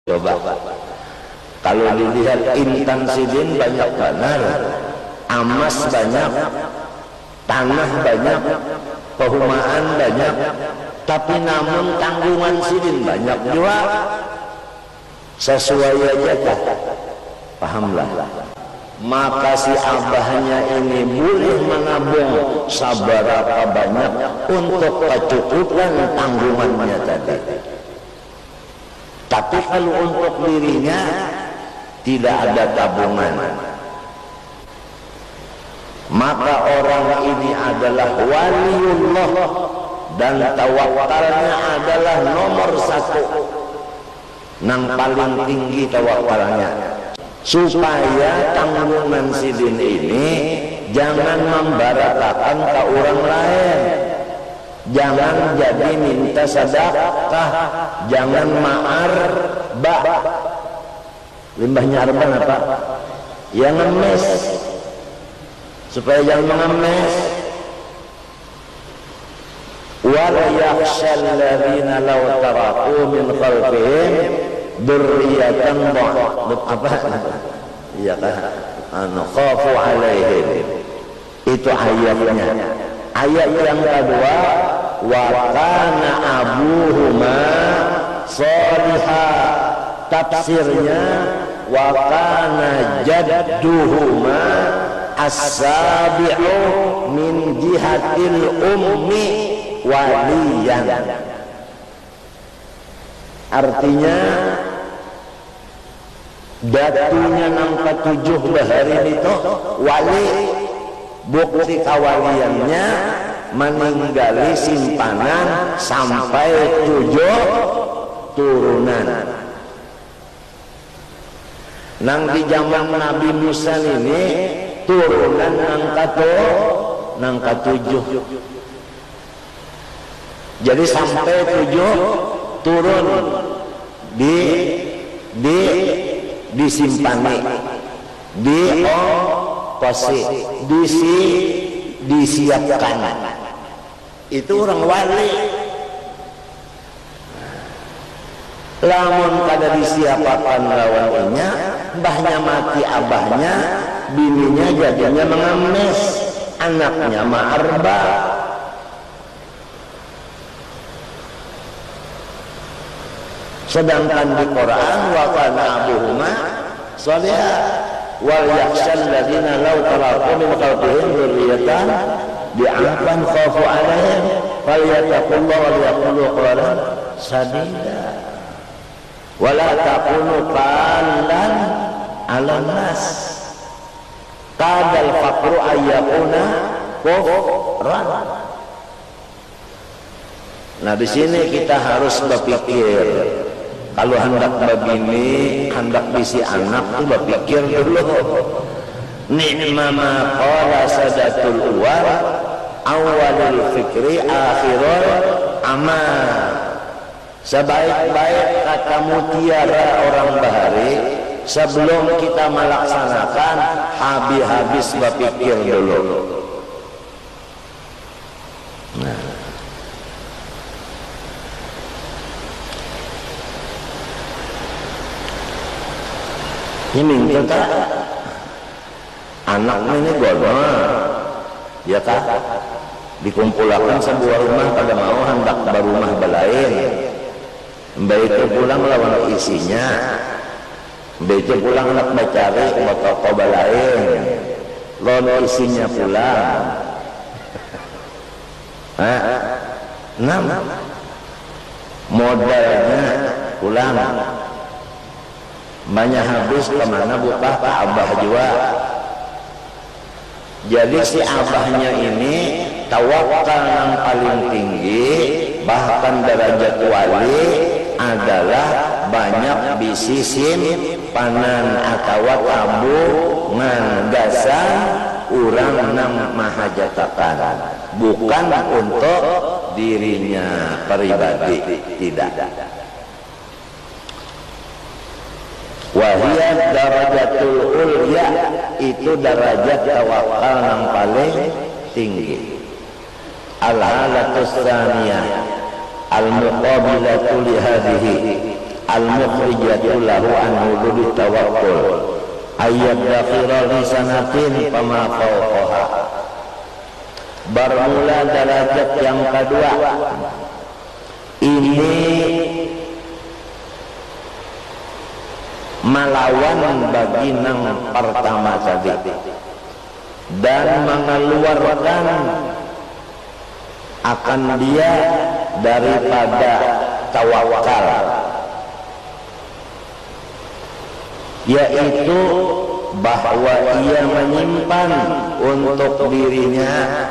Coba kalau dilihat Intan Sidin banyak benar, emas banyak, tanah banyak, perumahan banyak, tapi namun tanggungan Sidin banyak juga. Sesuai aja tak? Pahamlah. Maka si abahnya ini boleh menabung seberapa banyak untuk kecukupan tanggungannya tadi. Tapi kalau untuk dirinya tidak ada tabungan, maka orang ini adalah waliullah dan tawakalnya adalah nomor satu, nang paling tinggi tawakalnya. Supaya tanggungan Sidin ini jangan membaratakan ke orang lain, jangan jadi minta sedekah, jangan ma'arba. Limbahnya arban apa? Yang ngemes, supaya jangan mengemes. Wal yakhshal ladzina law taraku min khalfihim dzurriyyatan apa? Iya kan? Khafu alaihim. Itu ayatnya. Ayat yang kedua, wa kana abuhuma shalihah. Tafsirnya wa kana jadduhuma as-sabi'u min jihatil ummi waliyan. Artinya datunya nang ketujuh baharin itu wali, bukti kawaliannya meninggali simpanan sampai 7 turunan. Nang di zaman Nabi Musa ini turunan nang ketujuh. Jadi sampai 7 turun disimpani, disiapkan. Itu orang wali. Lamun kada disiapkan lawannya, mbahnya mati abahnya, bininya jadinya mengemis, anaknya ma'arba. Sedangkan di Quran wa kana abuhuma shalihah wal yakhshal ladzina law taraku min khalfihim dzurriyyatan bi'afan khafu 'alaihim falyattaqullaha wa liyaqulu qawlan sadida wa la taqulu qalan 'alan nas kadal faqru ayyakuna kufran. Nah di sini kita harus berpikir. Kalau hendak begini, hendak bisi anak itu berpikir dulu. Ni'ma ma qala sadatul uwar awalul fikri akhirul amal. Sebaik-baik kata mutiara orang bahari, sebelum kita melaksanakan, habis-habis berpikir dulu. Nah, ini minta anak ini godol, ya kak, dikumpulkan sebuah rumah pada mau hendak berumah belain, baik itu pulang lawan isinya, baik itu pulang nak mencari toko belain, lawan isinya pulang, modalnya pulang. Banyak habis kemana buka ke abah juga. Jadi si abahnya ini tawakal yang paling tinggi, bahkan derajat wali adalah banyak bisi simpanan atau tabungan gasan urang nang mahajatakan, bukan untuk dirinya pribadi, tidak. Wahiyat darajatul ulya, itu derajat tawakal yang paling tinggi. Al-halatus tsaniyah al-muqabilatu li hadhihi, al-mukhrijatu lahu an hududit tawakkul ayat dakhira li sanatin fama fawqaha. Bermula derajat yang kedua ini melawan bagi yang pertama tadi dan mengeluarkan akan dia daripada tawakal, yaitu bahwa ia menyimpan untuk dirinya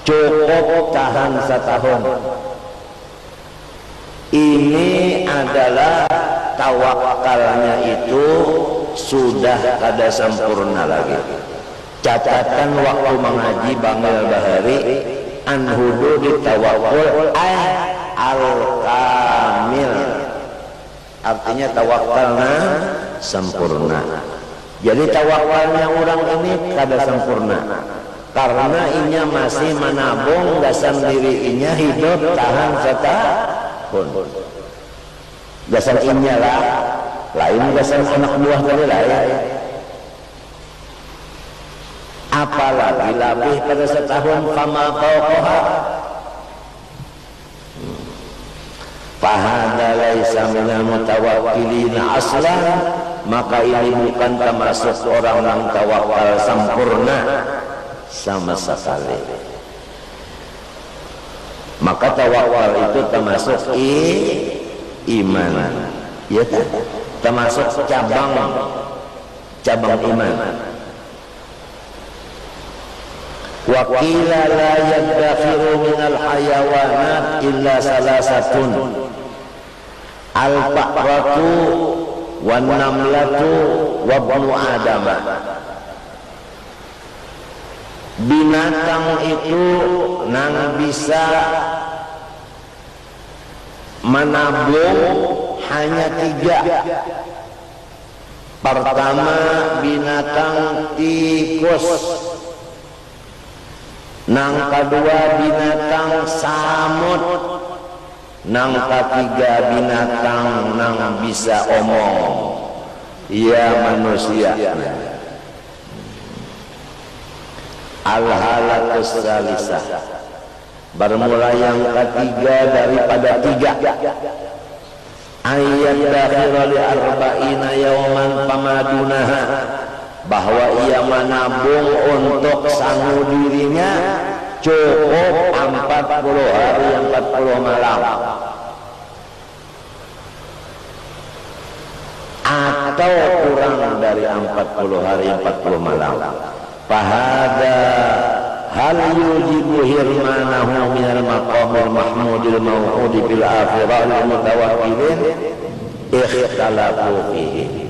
cukup tahan setahun. Ini adalah tawakalnya itu sudah kada sempurna lagi. Catatan waktu mengaji Bangil Bahari an hududit tawakkul al-kamil, artinya tawakalnya sempurna. Jadi tawakalnya orang ini kada sempurna karena inya masih menabung dasar diri inya hidup tahan setahun. Dasar inya lah, lain dasar anak buah dari lain. Apalagi lebih pada setahun fama fawqaha. Fahada laisa minal mutawakkilin aslan, maka ini bukan termasuk orang yang tawakal sempurna sama sekali. Maka tawakal itu termasuk iman, ya kan? Termasuk cabang iman. Wa qila la yadakhiru minal hayawanat illa salasatun al-baqratu wan namlatu wa ibnu adam. Binatang itu nang bisa menabung hanya 3. Pertama binatang tikus, nang kedua binatang samut, nang ketiga binatang nang bisa omong, ia manusia. Al-halatus salisah, bermula yang ketiga daripada 3. Ayat dakhira li arba'ina yawman pamadunaha, bahwa ia menabung untuk sanggup dirinya cukup 40 hari 40 malam, atau kurang dari 40 hari 40 malam. Fahada hal yujibu hirmanahu minal maqamil mahmudil maw'udi bil akhirah lil mutawakkilin ikhtalafu fihi.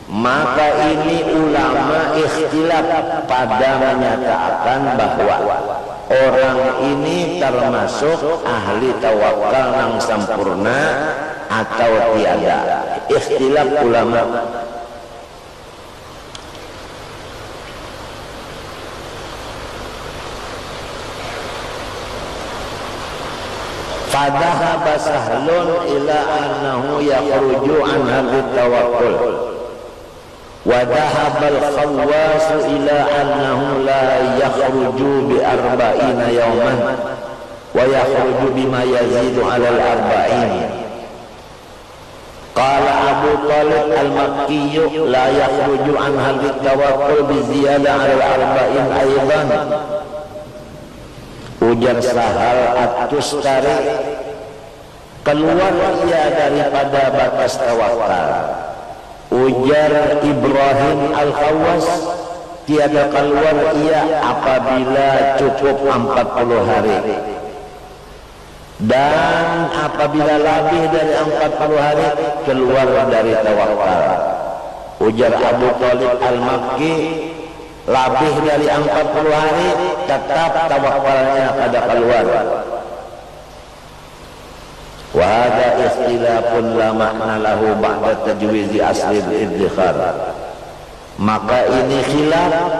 Maka ini ulama ikhtilaf pada menyatakan bahwa orang ini termasuk ahli tawakal yang sempurna atau tiada. Ikhtilaf ulama. Fadhahaba Sahlun ila annahu yakhruju an hadhihi tawakkul, wa dhahaba al-Khawwas ila annahu la yakhruju bi 40 yawman wa yakhruju bima yazidu 'ala al-40. Qala Abu Talib al-Makki la yakhruju an hadhihi tawakkul bi ziyada 'ala al-40 aidan. Ujar Sahal At-Tustari, keluar ia daripada batas tawakal. Ujar Ibrahim Al-Khawwas, tiada keluar ia apabila cukup 40 hari, dan apabila lebih dari 40 hari keluar dari tawakal. Ujar Abu Talib Al-Makki, lebih dari 40 hari tetap tawakalnya pada keluar. Wa hadha ikhtilafun la makna lahu ba'da tajwizi asli al-iddikhar. Maka ini khilaf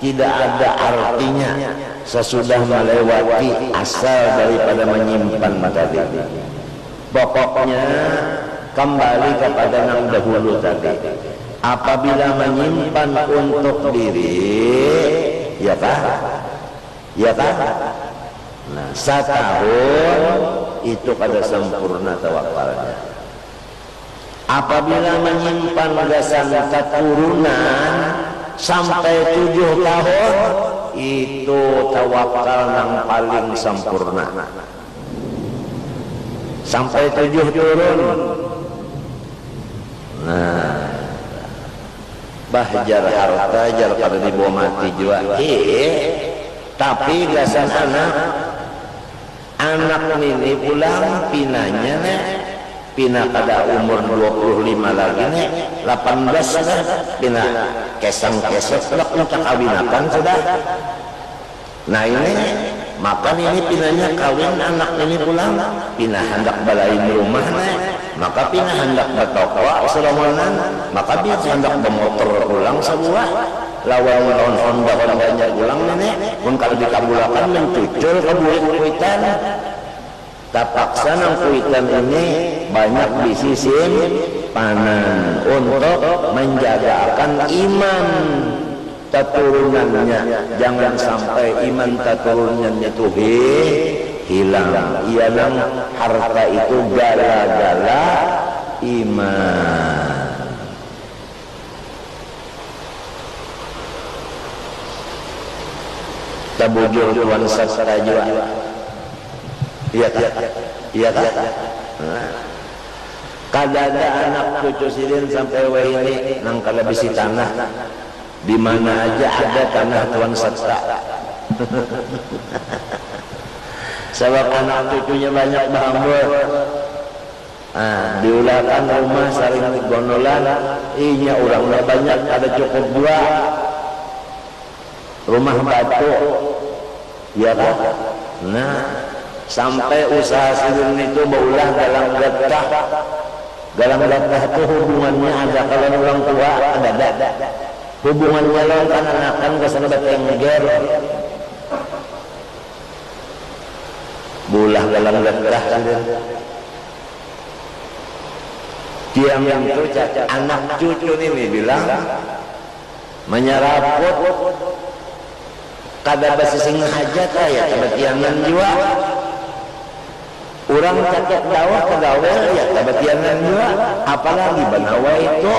tidak ada artinya sesudah melewati asal daripada menyimpan tadi. Pokoknya kembali kepada yang dahulu tadi. Apabila menyimpan untuk diri, ya kan? Ya kan? Nah, 1 tahun itu kada sempurna tawakalnya. Apabila menyimpan gasan keturunan sampai 7 tahun, itu tawakal yang paling sempurna. Sampai 7 turun. Nah, bahjar harta jar pada dibawa mati juga. Tapi gasan anak ini pulang pinanya pina kada umur 25 lagi 18 pina kesang-kesek kawinakan sudah. Nah ini maka ini pinanya kawin anak ini pulang pina hendak balain rumah maka pina hendak bertokwa selamanan maka dia hendak bermotor pulang sebuah lawan Honda-Hondanya pulang pun kalau dikabulakan mencucul ke kuitan. Terpaksa nang kuitan ini banyak disisim panan untuk menjagakan iman keturunannya, jangan sampai iman keturunannya itu hilang. Ia nang harta itu gara-gara iman. Tabujur tuan sastra juga. Iya tak? Iya tak? Kada ada anak cucu sidin sampai ini nang kada bisi tanah. Di mana aja ada tanah tuan sastra. Sebab anak cucunya banyak bahambur. Diulakan rumah saling gonolan, inya orangnya banyak ada cukup 2 rumah batu, ya kan? Nah, sampai usaha sidin itu berulah dalam getah. Dalam getah itu hubungannya ada kalau orang tua ada. Hubungannya lawan anak-anak kesana betengger. Bulah dalam getah sidin. Tiang yang itu anak cucu ini bilang menyeraput kada basising hajat ya tabatianan juga. Orang cacat dakwah kegawel ya tabatianan juga. Apalagi banawa itu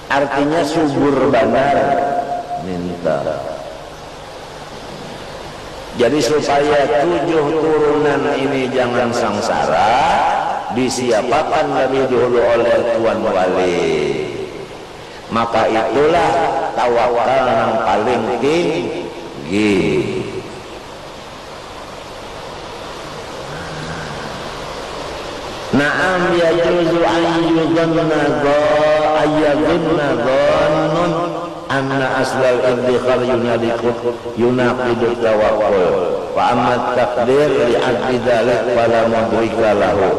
artinya subur benar minta. Jadi supaya 7 turunan ini jangan sangsara, disiapakan lebih dulu oleh Tuan Wali. Maka itulah tawakal yang paling tinggi. Na'am yajuzu ayyudhanna dhannun anna aslal iddikhar yunaqidu tawakkul wa amma taqdir li'addi dhalik fala mudrika lahu.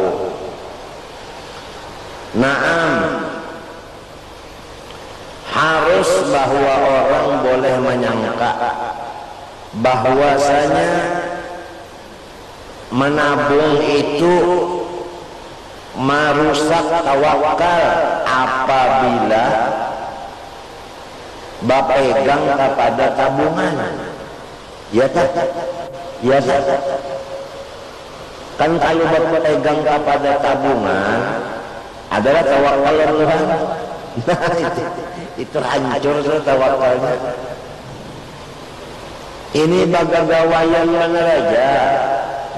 Na'am, harus bahwa orang boleh menyangka bahwasanya menabung itu merusak tawakal apabila berpegang kepada tabungan. Ya tak? Ya tak? Kan kalau berpegang kepada tabungan adalah tawakal Tuhan. Nah, itu hancur tawakalnya. Ini bagagawayan mana raja?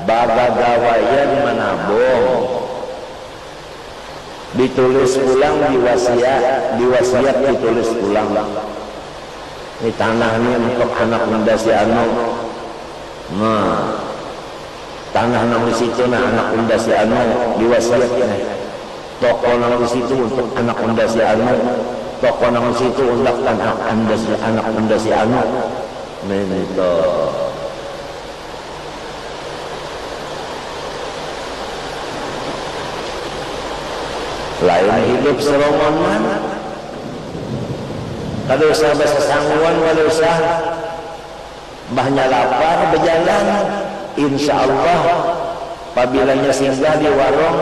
Bagagawayan menabung. Ditulis ulang diwasiat ditulis ulang. Ini tanah ini untuk anak muda si Anu. Nah, tanah nang di situ nah anak muda si Anu diwasiat ini. Toko nang di situ untuk anak muda si Anu. Toko nang di situ untuk anak muda si Anu. Menito. Lain hidup seroman mana? Kalau usah bersesangguan, kalau usah bahnya lapar berjalan, insya Allah Pabilanya singgah di warung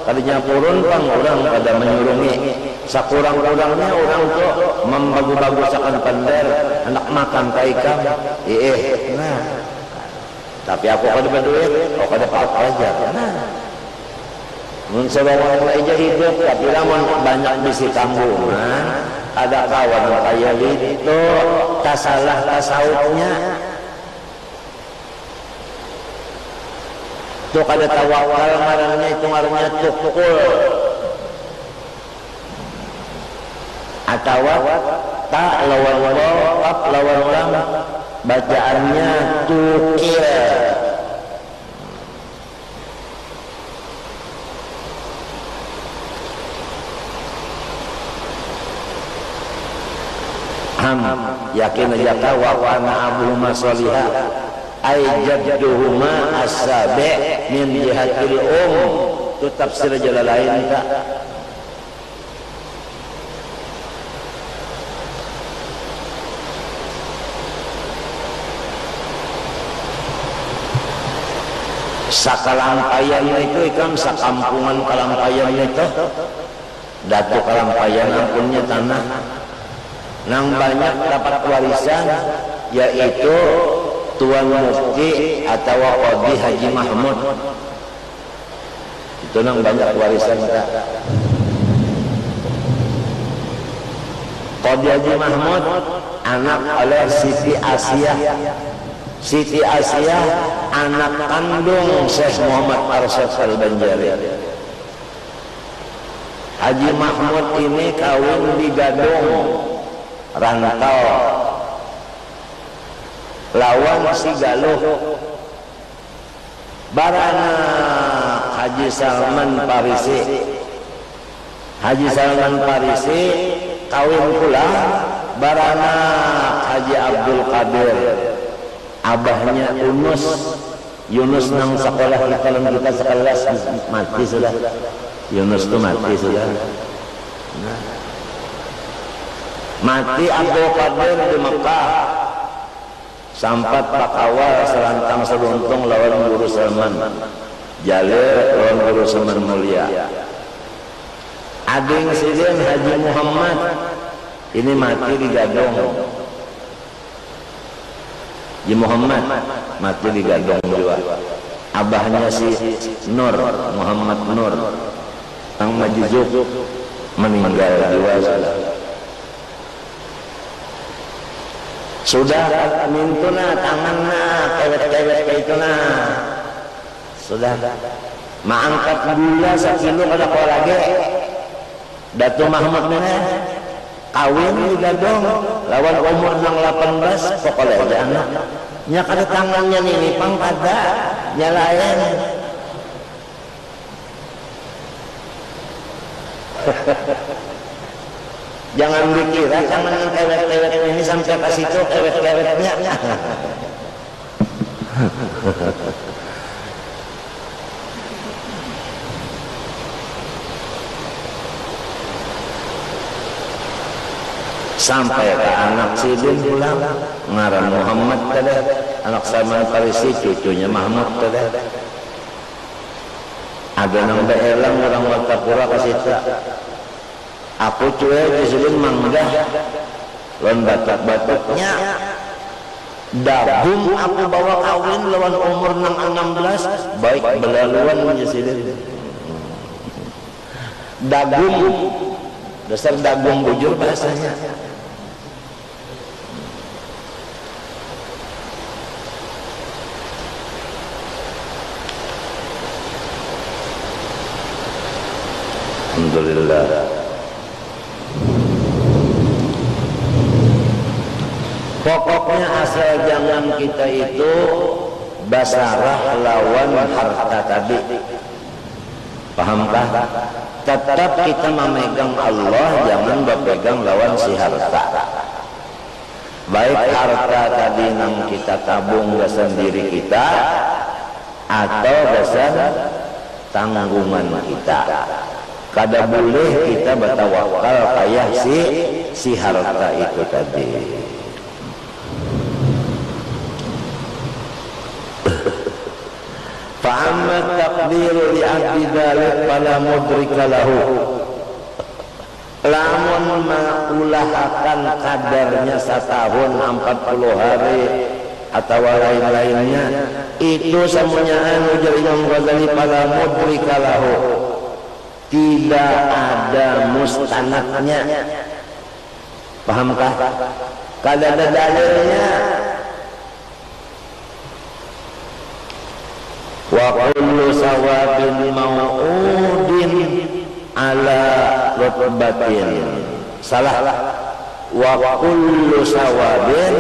tadinya purun pang orang pada menyurungi sakurang-kurangnya orang tuh membagus-bagusakan pandar anak makan kaikam nah tapi aku kada berduit aku kada apa aja nah mun sabawa aja hidup tapi lamun banyak bisi tanggungan ada kawan kaya itu tasalah tasautnya tuh kada tawakal ngarannya itu ngarannya tukul atau tak lawan waqaf lawan lam bacaannya tukil yakin aja wa kana abu masalihah ay jadduhuma as-sabi' min jihatil itu tafsir Jalalain tak sakalampayan itu ikam sakampungan kalampayan itu datu kalampayan ampunnya tanah nang banyak dapat warisan yaitu Tuan Mufti atau Qadi Haji Mahmud itu nang banyak warisan tak Qadi Haji Mahmud anak oleh Siti Asia anak kandung Syekh Muhammad Arsyad Al-Banjari. Haji Mahmud ini kawin di Gadung rantau lawan si Galuh barana Haji Salman Parisi kawin pula barana Haji Abdul Qadir abahnya Yunus nang sekolah kita sekelas mati sudah Yunus itu mati sudah mati Abdul Qadir di Mekah sampat pakawal selantang seluntung lawan Guru Salman Jalil lawan Guru Salman Mulia ading sidin Haji Muhammad ini mati di Gadong Haji Muhammad mati di Gadong juga abahnya si Nur Muhammad Nur Kang Majizuk meninggal juga sudah mintuna tanganna kewet-kewet kaituna sudah maangkat gula sakilo kada ko lagi Datu Mahmud mana kawin di Gadong lawan umur nang 18 pokoknya aja anak nya kada tangannya nih pang kada nyalain jangan dikira jangan kewet-kewet ini sampai ke situ kewet-kewetnya sampai ke anak Sidin pulang ngaran Muhammad tadi anak Salman Farisi cucunya Mahmud tadi ada nang daerah orang Watapura ke situ aku cuy disuruh manggah lawan batuk-batuknya dabung aku bawa kawin lawan umur nang 16 baik belaluan menyesirin dagung dasar dagung bujur bahasanya alhamdulillah. Pokoknya asal jangan kita itu basarah lawan harta tadi. Pahamkah? Tetap kita memegang Allah, jangan berpegang lawan si harta. Baik harta tadi yang kita tabung dasar diri kita atau dasar tanggungan kita. Kada boleh kita bertawakal kayak si harta itu tadi. Fa'amma taqdiru li'abdi dzalik fala mudrika lahu. Lamun maulahakan kadarnya setahun 40 hari atau lain-lainnya, itu semuanya ujar Imam Ghazali fala mudrika lahu, tidak ada mustanadnya. Pahamkah? Kada ada dalilnya. Wa kullu sawabin mau'udin ala rutbatin. Salah. Wa kullu sawabin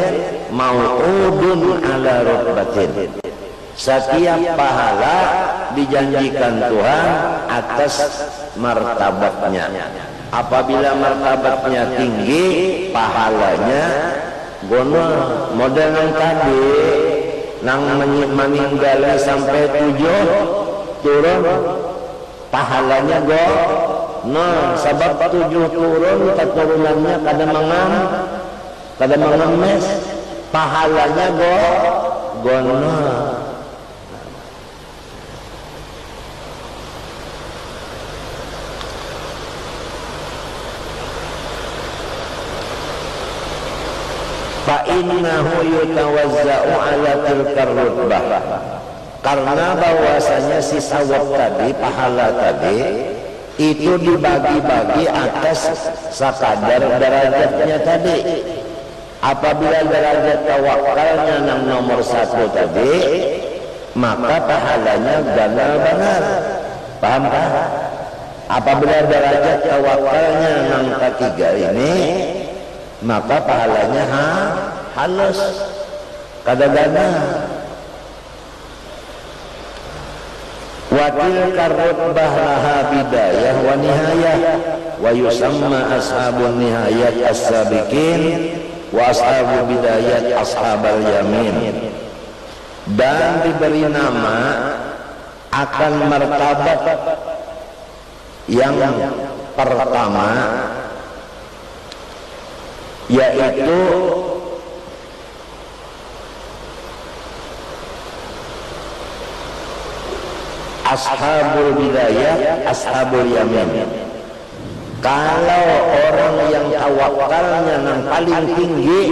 mau'udun ala rutbatin. Setiap pahala dijanjikan Tuhan atas martabatnya. Apabila martabatnya tinggi, pahalanya gono model yang tadi nang meninggal sampai 7 turun pahalanya go nah sebab 7 turun keturunannya kada mengemes pahalanya gono. Fa'innahu yutawazza'u ala tilkar rutbah, karena bahwasanya si sawab tadi, pahala tadi itu dibagi-bagi atas sekadar derajatnya tadi. Apabila derajat tawakalnya yang nomor 1 tadi, maka pahalanya benar-benar. Paham tak? Apabila derajat tawakalnya yang ketiga ini, maka pahalanya halus, kadang-kadang. Wa tilka rutbah laha bidayah wa nihayah wa yusamma ashabun nihayat as-sabiqin wa ashabu bidayat ashabal yamin. Dan diberi nama akan martabat yang pertama, yaitu ashabul bidayah, ashabul yamin. Kalau orang yang tawakalnya yang paling tinggi,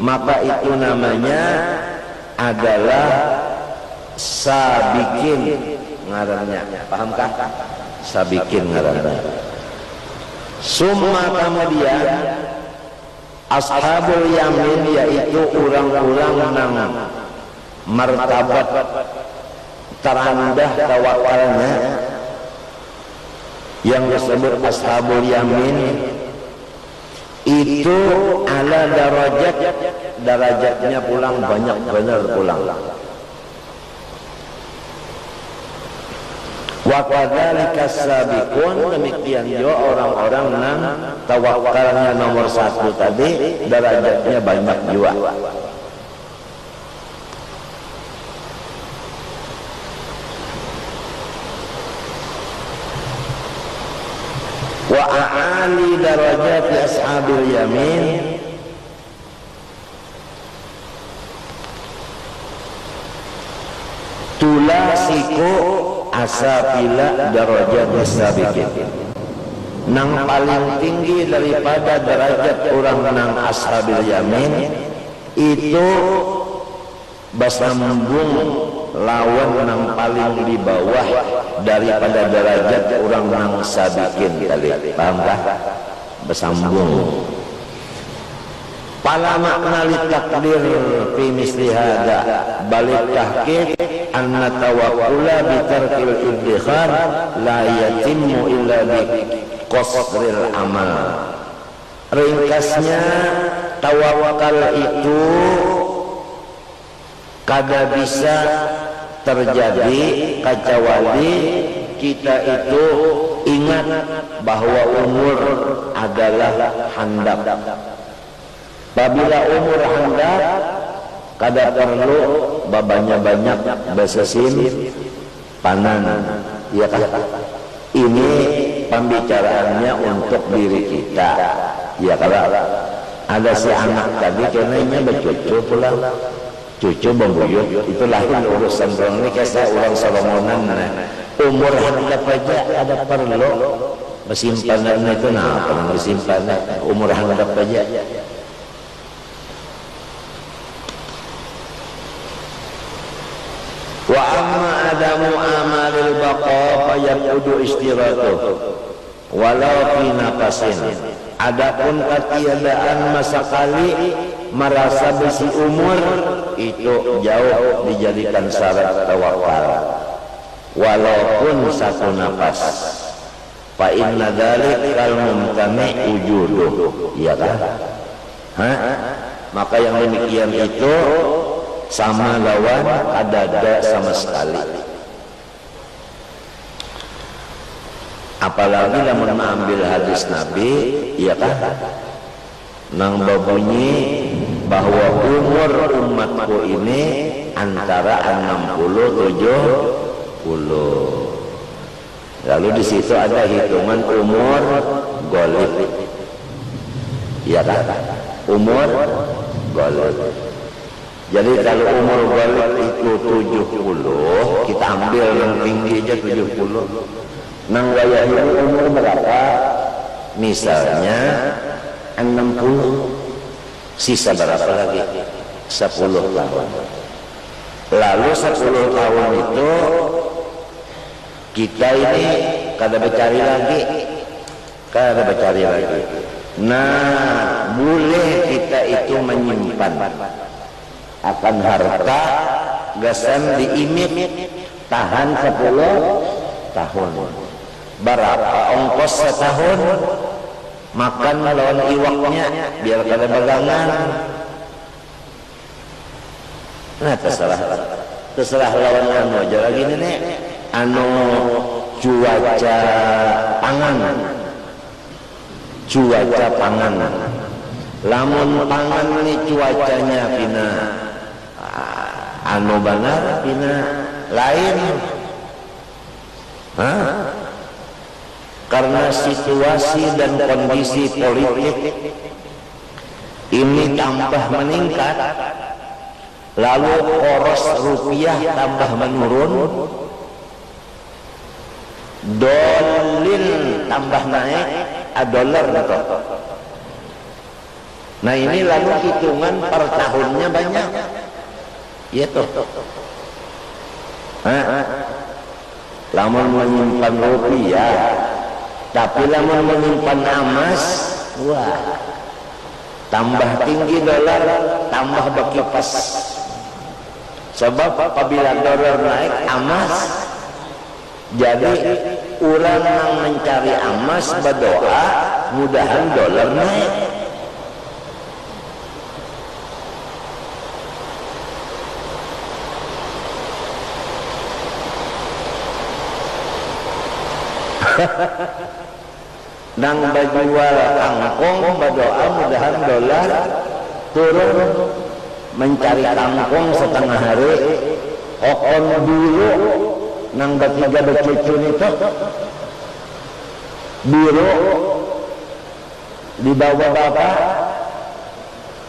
maka itu namanya adalah sabikin ngarannya. Pahamkah? Sabikin ngarannya. Summa kemudian ashabul yamin, yaitu orang-orang nang martabat terendah tawakalnya, yang disebut ashabul yamin itu ala darajatnya pulang banyak benar pulang. Wa kadzalika sabiqun, demikian juga orang-orang nang tawakalnya nomor 1 tadi derajatnya banyak juga. Wa a'ali darajat ashabil yamin tulasiku asafila darajat sabiqin. Nang paling tinggi daripada derajat orang nang ashabil yamin itu bersambung lawan nang paling di bawah daripada derajat orang nang sabiqin tadi. Pahamkah? Bersambung. Pala makna litakdir fi misli hada balik tahqiq anna tawakkula bi tarkil iddikhar la yatimmu illa bi qasril amal. Ringkasnya, tawakal itu kada bisa terjadi kecuali kita itu ingat bahwa umur adalah handap. Apabila umur handap, kada perlu banyak besesim panan, ya kan? Ini pembicaraannya untuk diri kita, ya kalau ada si anak tadi kenanya bercucu pulang, cucu bembuyut itu lain urusan orang ini kayak orang Solomonan umur handap aja ada perlu bersimpanan itu nah pernah bersimpanan umur handap aja. Wa amma adamu amalil baqa fayaqudu istiratuh walau fi nafasin. Adapun ketiadaan masa kali merasa besi umur itu jauh dijadikan syarat tawakal walaupun satu nafas. Fa inna dzalikal mumtani wujuduh, iya kan? Maka yang demikian itu sama lawan ada sama sekali. Apalagi lamun mengambil hadis Nabi, iya kan? Nang berbunyi bahwa umur umatku ini antara 60-70. Lalu di situ ada hitungan umur golib, iya kan? Umur golib. Jadi kalau umur golib itu 70, kita ambil yang tinggi aja 70. Nang wayah ini umur berapa? Misalnya 60, sisa berapa lagi? 10 tahun. Lalu 10 tahun itu kita ini kada bercari lagi. Nah, boleh kita itu menyimpan akan harta gasan diimit tahan 10 tahun. Berapa ongkos setahun? Makan lawan iwaknya biar kada bagangan. Nah terserah lawan anu aja lagi nih anu cuaca pangan. Lamun pangan nih cuacanya pina anu benar pina lain. Karena situasi dan kondisi politik ini tambah meningkat, lalu poros rupiah tambah menurun, dollar tambah naik, dolar betul. Nah ini lalu hitungan per tahunnya banyak, ya toh. Lamun menyimpan rupiah, tapi lamun menyimpan emas, wah, tambah tinggi dolar, tambah berkipas. Sebab apabila dolar naik, emas. Jadi orang yang mencari emas berdoa, mudahan dolar naik. Nang bajual kangkong berdoa mudahan dolar turun, mencari kangkong setengah hari okon dulu nang bertiga bercucun itu biru dibawa bapak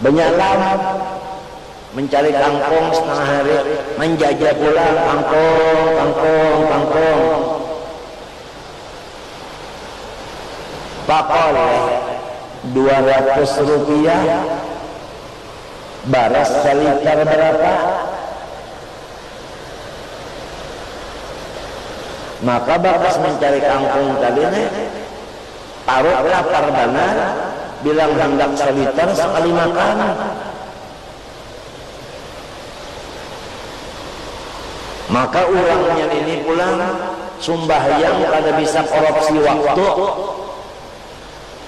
banyak lama mencari kangkong setengah hari, menjajah pula kangkong oleh 200 rupiah baras seliter berapa? Maka bakas mencari kangkung tadi nih taruh lapar benar bilang hendak seliter sekali makan. Maka ulangnya ini pulang sumbahyang kada bisa korupsi waktu.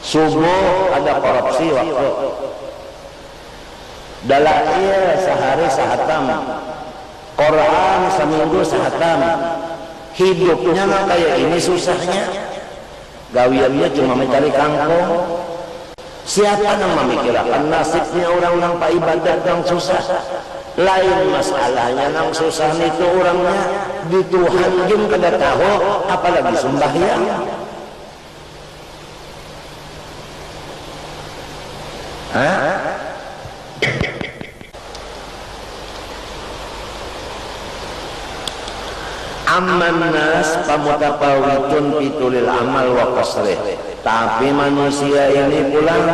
Subuh ada korupsi waktu. Dalail sehari sahatam, Quran seminggu sahatam. Hidupnya nggak kayak ini susahnya. Gawiannya cuma mencari kangkung. Siapa yang memikirkan nasibnya orang-orang pak ibadat yang susah? Lain masalahnya yang susah itu orangnya di Tuhan jum kada tahu, apalagi sembahyang. Amman nas pamutafawitun pitulil amal wa qasrih. Tapi manusia ini pulang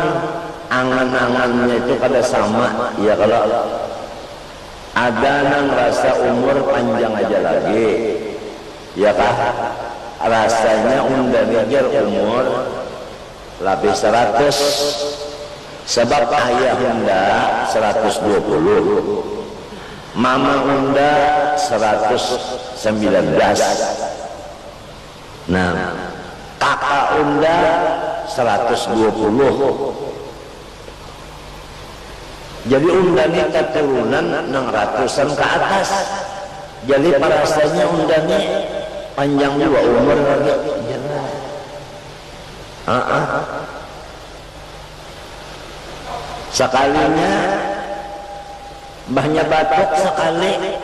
angan-angannya itu kada sama. Ya kalau ada yang rasa umur panjang aja lagi, ya kah? Rasanya unda mikir umur lebih 100, sebab ayah unda 120, mama unda 119, nah kakak unda 120. Jadi undani keturunan 600-an ke atas. Jadi parasanya undani panjang juga umur lagi. Sekalinya banyak batuk sekali,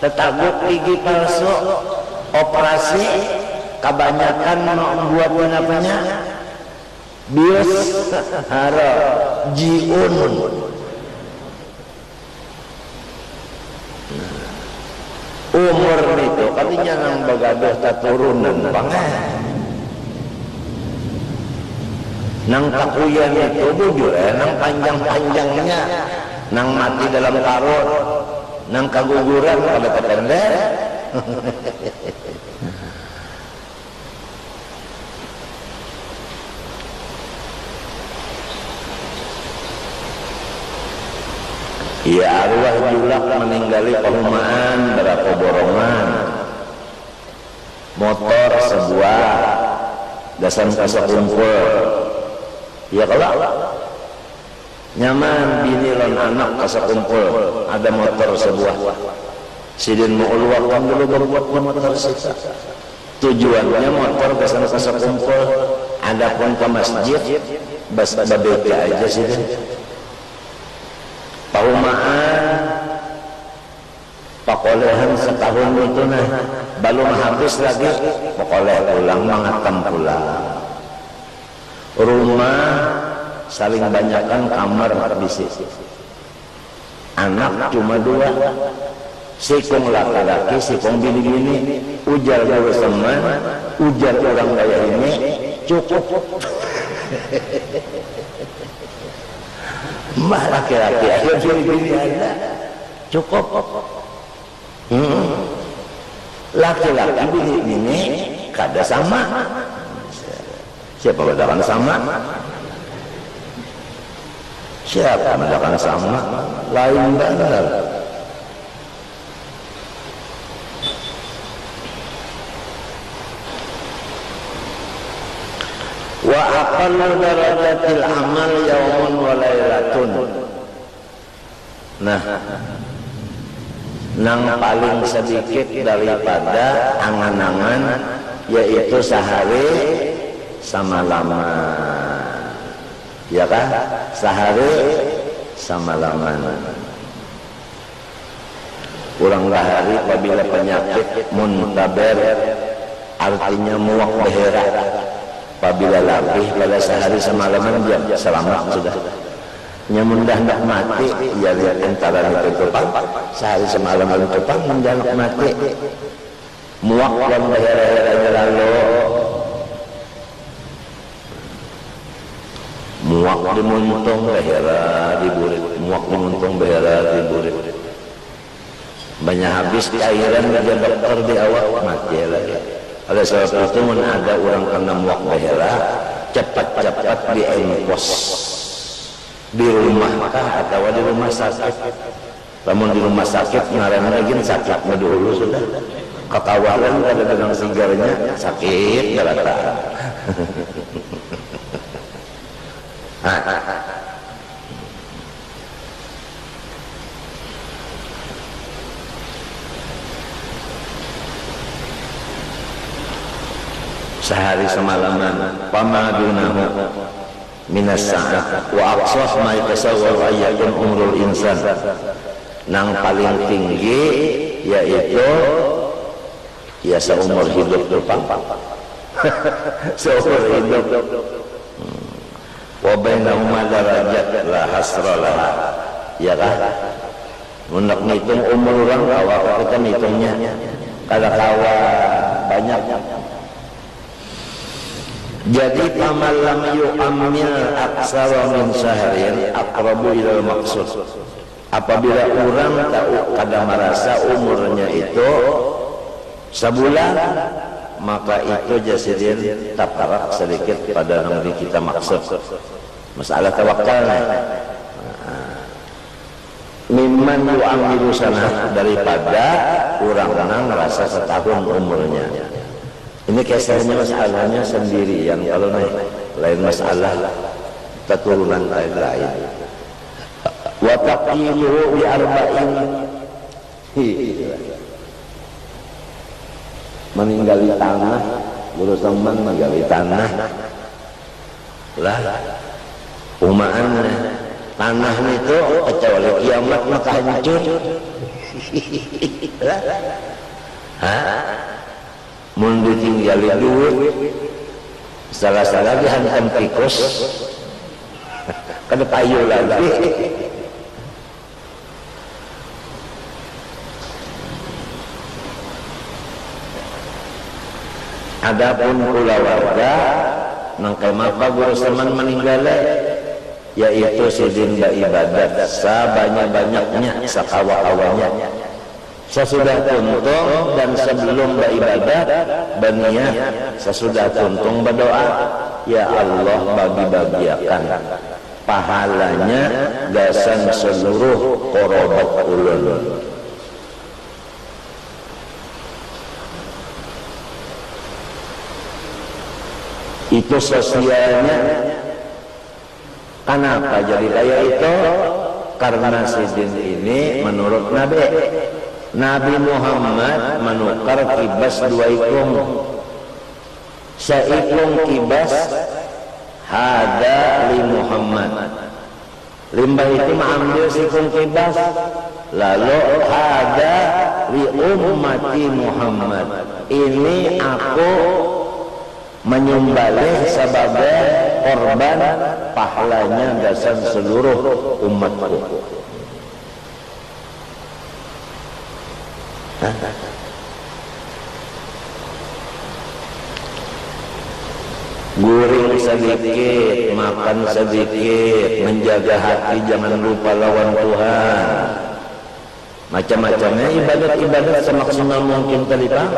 tetaguk gigi palsu, operasi, kebanyakan membuat apanya bios, hara, jiun. Umur itu katanya nang bagaduh taturunan banget, nang kakuyan itu bujur nang panjang-panjangnya, nang mati dalam karut, nang kaguguran pada pendek. Ya arwah julak meninggali perumahan berapa borongan, motor sebuah, gasan kasa kumpul. Ya kalau nyaman bini lon anak kasa kumpul, ada motor sebuah. Sidin mau ulwakan dulu berbuat motor sisa. Tujuannya motor gasan kasa kumpul, ada pun ke masjid, bas babeka aja sidin. Paumaan pakolehan setahun itu nah belum habis lagi pakoleh pulang mengatam pulang. Rumah saling banyakkan kamar bisi, anak cuma 2, sikung laki-laki sikung bini-bini, ujar gawe teman, ujar orang kaya ini cukup. Mbah laki-laki aja bini-bini ada cukup. Laki-laki bini-bini kada sama. Siapa mengatakan sama? Siapa mengatakan sama? Lain benar. Wa aqallu darajatil amal yaumun wa lailatun. Nah, nang paling sedikit daripada angan-angan yaitu sehari samalaman. Ya kan? Sehari samalaman. Kurang hari apabila penyakit muntaber artinya muak beherak. Apabila lebih pada sehari semalaman dia selamat sudah. Nyamun dah nak mati, ya lihat antara itu tupang, sehari semalaman tupang menjaluk mati. Muak dan behera-heranya lalu. Muak dimuntung behera diburit, muak dimuntung behera diburit. Banyak habis di akhiran dia dokter di awal mati lagi. Oleh sebab itu ada orang kena muak behera, cepat-cepat diempos di rumah kah atau di rumah sakit. Namun di rumah sakit ngaran lagi sakit dulu sudah. Ketawaran ada dengan sigarnya sakit berata. Sehari semalaman pamadunahu minas sa'at wa aqsah ma yatasawwar ayyakun umrul insan. Nang paling tinggi yaitu ya seumur hidup tupang. Seumur hidup. Wa bainahuma darajat la hasralah. Ya kan? Untuk ngitung umur orang awak kita ngitungnya Kada kawa banyak. Jadi paman lam yu'ammil aksara min syahrin aqrabu ilal maqsud. Apabila orang tahu kada merasa umurnya itu sebulan, maka itu jasidin taparak sedikit pada yang kita maksud. Masalah tawakalnya. Mimman yu'amilu sana, daripada orang-orang merasa setahun umurnya. Ini kisahnya masalahnya sendirian, kalau lain masalah keturunan lain-lain. Wa taqiluhu bi arba'in, meninggali tanah, urusan meninggali tanah lah umaan tanah itu kecuali kiamat maka hancur. Mun ditinggali duit salah-salah dihantam tikus kada payu lagi. Adapun pula warga nangkai maka guru seman meninggal, yaitu sidin baibadat sebanyak-banyaknya sakawa-awanya sesudah tuntung dan sebelum beribadat berniat sesudah tuntung berdoa, ya Allah bagi-bagiakan pahalanya gasan seluruh korobat ulun. Itu sosialnya. Kenapa jadi kayak itu? Karena sidin ini menurut Nabi Muhammad menukar kibas 2 ikung. Seikung kibas hada li Muhammad. Limbah itu mengambil seikung kibas, lalu hada li ummati Muhammad. Ini aku menyembelih sebagai korban pahalanya gasan seluruh umatku. Guring sedikit, makan sedikit, menjaga hati jangan lupa lawan Tuhan. Macam-macamnya ibadat-ibadat semaksimal mungkin tadi Pak.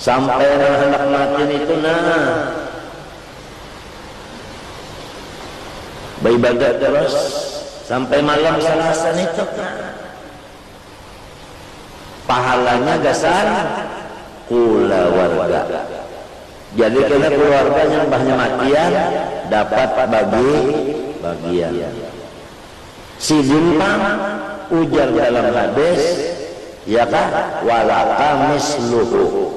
Sampai anak mati itu beribadat terus sampai malam Selasa itu pahalanya gasan kula warga. Jadi kena keluarga yang banyak matian dapat bagian. Sidin ujar dalam hadis, ya kan, walaka misluhu.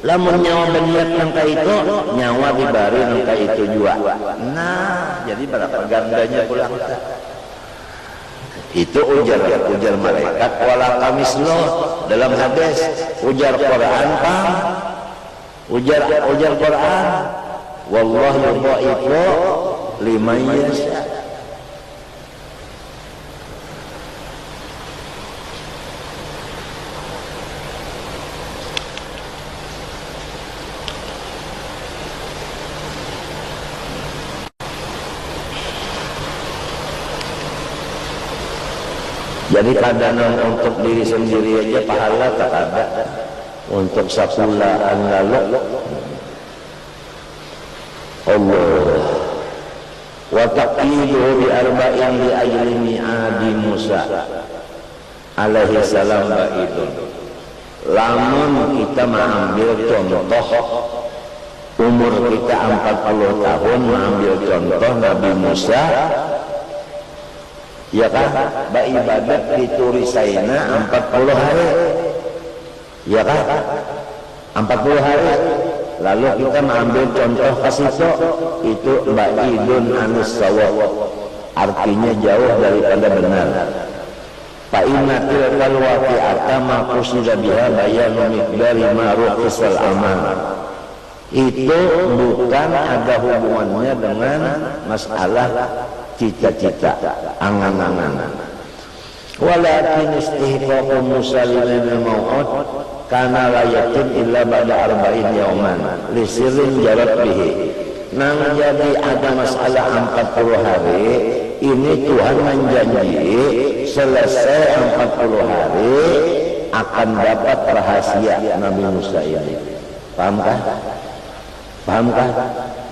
Lamun nyawa bener nangka itu, nyawa dibari nangka itu juga. Nah, jadi berapa gandanya pulang. Itu ujar malaikat walaka misluh dalam hadis. Ujar Quran Pak. Ujar Quran. Wallahu yudha'ifu liman yasha. Jadi kadang untuk diri sendiri aja pahala tak ada, untuk sapulaan lalu Allah wa taqidu bi arba'in li ajli mi'adi Musa alaihi salam ba'idun. Lamun kita mengambil contoh umur kita 40 tahun, mengambil contoh Nabi Musa, ya kan, beribadat di Turisaina 40 hari, ya kan, 40 hari. Lalu kita mengambil contoh kasito, itu ba'idun anis sawab, artinya jauh daripada benar. Fa'innatil kalwafi'ata maqusida biha bayanu miqdari ma'ruqisal amal. Itu bukan ada hubungannya dengan masalah cita-cita, angan-angan. walakin istihqaqu musalimin al-mau'ud kana la yatim illa ba'da arba'in yawman li sirrin jarat bihi. Nang jadi ada masalah 40 hari ini Tuhan menjanji selesai 40 hari akan dapat rahasia Nabi Musa ini. Pahamkah? Pahamkah?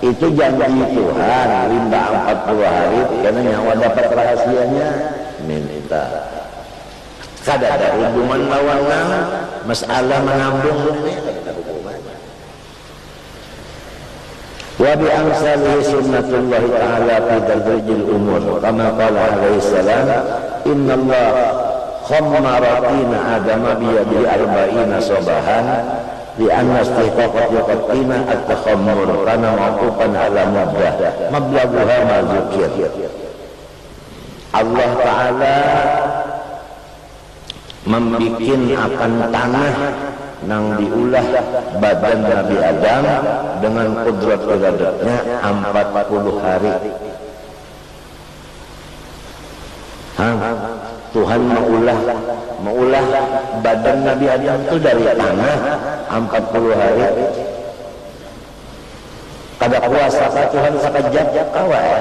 Itu janji Tuhan rimba 40 hari karena nyawa dapat rahasianya minta. Kada ada hubungan lawan masalah menambung wa bi amsalihi sunnatullah ta'ala fi tadrijil umur kama qala alaihi salam innallaha khammaratina adama biyadi arba'ina sabahan li anna istihqaqat yaqtina at-takhammur kana ma'qufan ala muddah mablaghuha ma dzukir. Allah Ta'ala membikin akan tanah nang diulah badan Nabi Adam dengan kudrat iradatnya 40 hari. Tuhan maulah badan Nabi Adam itu dari tanah 40 hari. Kada puasa Tuhan sakajap awal.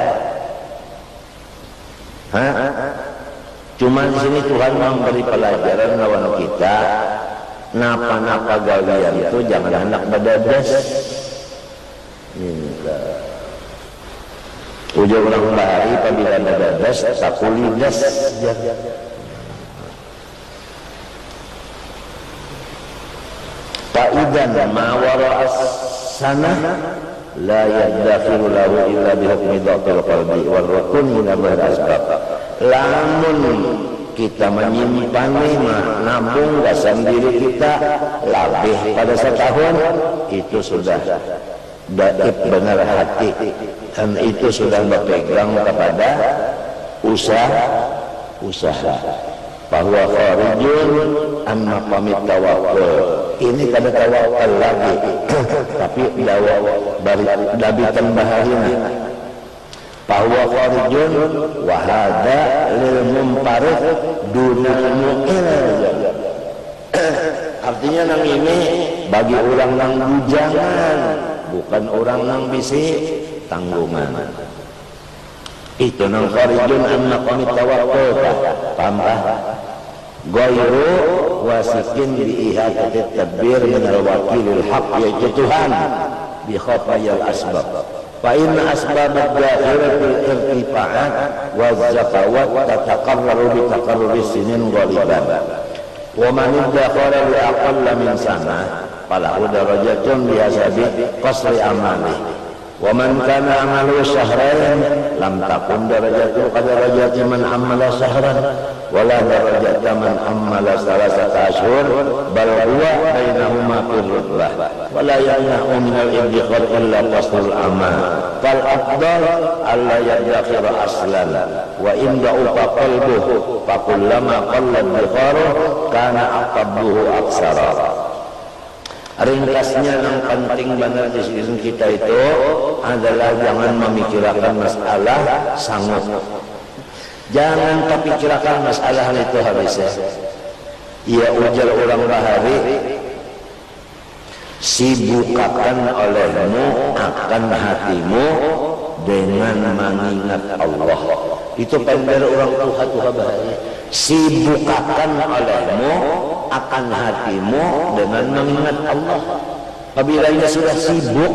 Cuma di sini Tuhan memberi pelajaran lawan kita, napa-napa gawian itu jangan hendak badadas. Ujung orang bahari apabila badadas sakulidas. Fa'idan ma wara'as sanah la yadakhiru lahu illa bihukmi dhaqil qalbi wal rukun ila asbab. Lamun kita menyimpan nabung dasar diri kita lebih pada setahun, itu sudah daib benar hati dan itu sudah berpegang kepada usaha bahwa kharijun amma pamit tawakkul. Ini kada tawakal lagi tapi dabitan baharina bahwa kharijun wa hadza lil mumparif dunal mu'il. Artinya nang ini bagi orang nang bujangan, bukan orang nang bisi tanggungan. Itu nang kharijun anna qamit tawakkul. Paham kah? Ghairu wasikin bi ihatatit tadbir min al-wakilil haq, yaitu Tuhan bi khafayil asbab. Fa inna asbab ad-dakhiratil irtifa'at wa zakawat tataqarraru bi taqarruri sinin ghaliban. Wa man iddakhara li aqalla min sana falahu darajatun bi hasabi qasri amali. Wa man kana amalu syahrain lam takun darajatu qadarajati man amala syahran wala darajata man amala salasata ashhur bal huwa bainahuma fil rutbah wala yamna'u min al-idkhar illa qasrul amal fal afdal alla yadkhira aslan wa in da'ufa qalbuhu fa kullama qalla idkharuhu kana aqabbuhu aksara. Ringkasnya yang penting benar di sisi kita itu adalah jangan memikirkan masalah sanggup. Jangan terpikirkan masalah itu habisnya. Ya ujar orang bahari, sibukkan olehmu akan hatimu dengan mengingat Allah. Itu pendek orang Tuhan bahari. Sibukkan olehmu akan hatimu dengan mengingat Allah. Apabila ia sudah sibuk,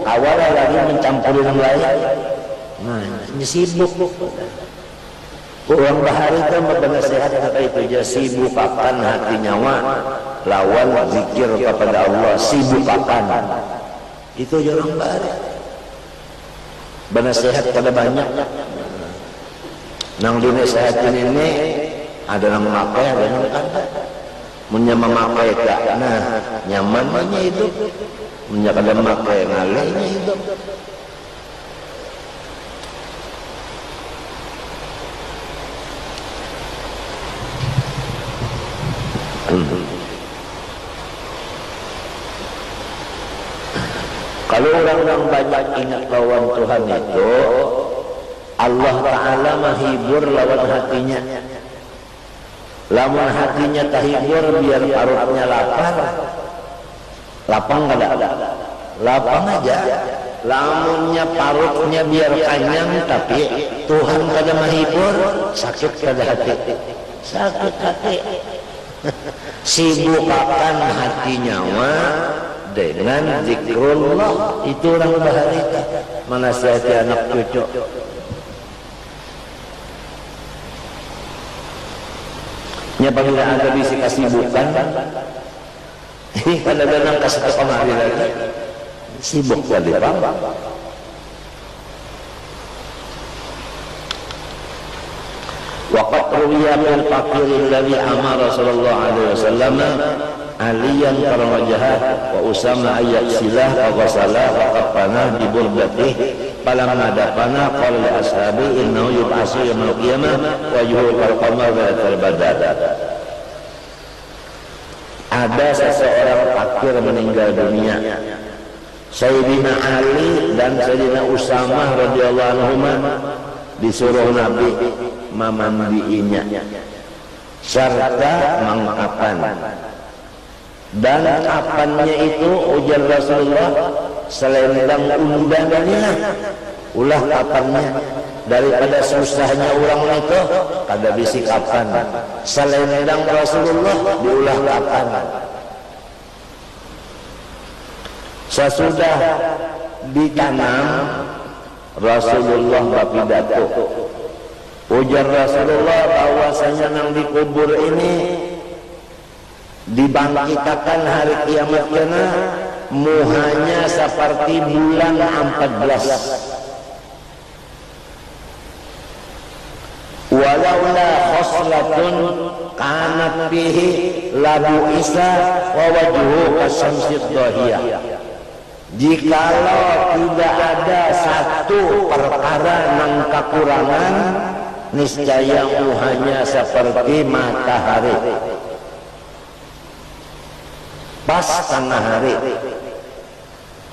awalnya lagi mencampuri yang lain. Nah, ini sibuk. Orang bahari itu bernasihat kata itu aja, sibukkan hati nyawa lawan zikir kepada Allah, sibukkan. Itu aja orang bahari. Bernasihat kada banyak. Nang dinasihatin ini ada yang memakai, ada yang kada. Munya memakai tak, nah nyamannya hidup. Munya kada memakai ngalainya hidup. Kalau orang-orang banyak ingat lawan Tuhan itu, Allah Ta'ala menghibur lawan hatinya. Lamun hatinya tahibur biar parutnya lapar, lapang kada? Lapang aja. Lamunnya parutnya biar kenyang tapi Tuhan kada mahibur, sakit kada hati. Sakit hati. Sibukakan hati nyawa dengan zikrullah. Itu orang baharita menasihati anak cucu. Nya apabila ada bisi kesibukan, ini kadang-kadang kasih ke kemari lagi sibuk kali Pak. Waqad ruwiya bil faqir alladhi amara sallallahu alaihi wasallam aliyan karawajahat wa usama ayat silah wa ghasalah wa qaffana bi burdatih falamma dafana qala li ashabi innahu yub'atsu yaumil qiyamah wa yuhul qamar wa badar. Ada seseorang fakir meninggal dunia, Sayyidina Ali dan Sayyidina Usamah radhiyallahu anhuma disuruh Nabi memandiinya serta mengkapan. Dan kapannya itu ujar Rasulullah selendang undangannya, ulah kapannya daripada susahnya orang itu kada bisi kapan. Selendang Rasulullah diulah kapan. Sesudah ditanam Rasulullah berpidato, ujar Rasulullah bahwasanya nang dikubur ini dibangkitkan hari kiamat kena muhanya seperti bulan 14. Walaula khoslatun kanat bihi labu isa wa wajhu kasyamsid dahiyah. Jikalau tidak ada satu perkara nang kekurangan, niscaya muhanya seperti matahari pas tengah hari.